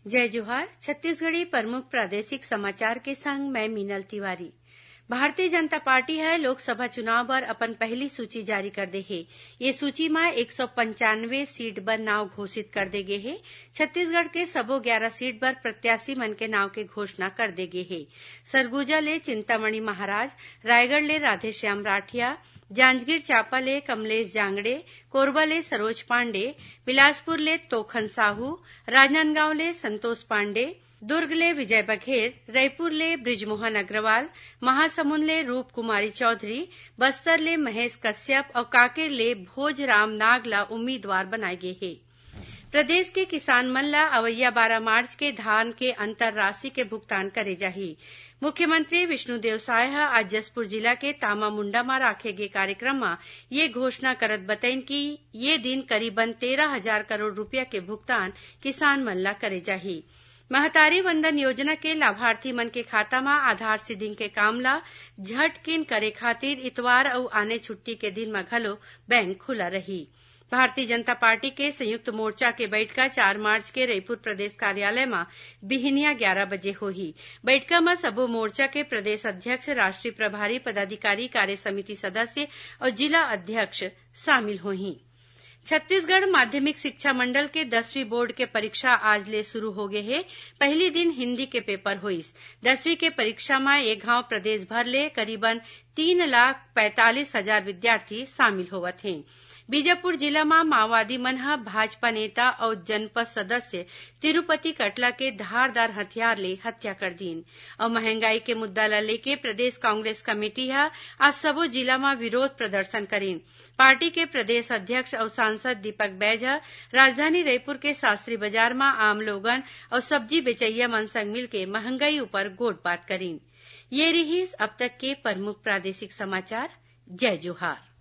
जय जोहार। छत्तीसगढ़ी प्रमुख प्रादेशिक समाचार के संग मैं मीनल तिवारी। भारतीय जनता पार्टी है लोकसभा चुनाव बर अपन पहली सूची जारी कर दे हे। ये सूची में 195 सीट बर नाव घोषित कर दे गे हे। छत्तीसगढ़ के सबो 11 सीट बर प्रत्याशी मन के नाव के घोषणा कर दे गे हे। सरगुजा ले चिंतामणि महाराज, रायगढ़ ले राधेश्याम राठिया, जांजगीर चांपा ले कमलेश जांगड़े, कोरबा ले सरोज पांडे, बिलासपुर ले तोखन साहू, राजनांदगांव ले संतोष पांडे, दुर्ग ले विजय बघेल, रायपुर ले ब्रिजमोहन अग्रवाल, महासमुंद ले रूप कुमारी चौधरी, बस्तर ले महेश कश्यप और कांकेर ले भोजराम नाग ला उम्मीदवार बनाए गए हैं। प्रदेश के किसान मन ला अवैया 12 मार्च के धान के अंतर राशि के भुगतान करे जाही। मुख्यमंत्री विष्णुदेव साय ह आज जसपुर जिला के तामामुंडा में राखे गे कार्यक्रम में ये घोषणा करत बताइन कि ये दिन करीबन 13,000 करोड़ रुपया के भुगतान किसान मन ला करे जाही। महतारी वंदन योजना के लाभार्थी मन के खाता में आधार सीडिंग के काम ला झटकिन करे खातिर इतवार और आने छुट्टी के दिन में घलो बैंक खुला रही। भारतीय जनता पार्टी के संयुक्त मोर्चा के बैठका 4 मार्च के रायपुर प्रदेश कार्यालय में बिहनिया 11 बजे होही। बैठका में सबो मोर्चा के प्रदेश अध्यक्ष, राष्ट्रीय प्रभारी पदाधिकारी, कार्य समिति सदस्य और जिला अध्यक्ष शामिल होही। छत्तीसगढ़ माध्यमिक शिक्षा मंडल के 10वीं बोर्ड के परीक्षा आज ले शुरू हो गए है। पहली दिन हिंदी के पेपर होइस। 10वीं के परीक्षा में एक गांव प्रदेश भर ले करीबन 3,45,000 विद्यार्थी शामिल होवत हैं। बीजापुर जिला में माओवादी मन ह भाजपा नेता और जनपद सदस्य तिरुपति कटला के धारदार हथियार ले हत्या कर दीन। और महंगाई के मुद्दा ला लेके प्रदेश कांग्रेस कमेटी ह आज सबो जिला में विरोध प्रदर्शन करीन। पार्टी के प्रदेश अध्यक्ष और सांसद दीपक बैज ह राजधानी रायपुर के शास्त्री बाजार में आम लोगन और सब्जी बेचैया मन संग मिलके महंगाई ऊपर गोठ बात करीन। ये रही अब तक के प्रमुख प्रादेशिक समाचार। जय जोहार।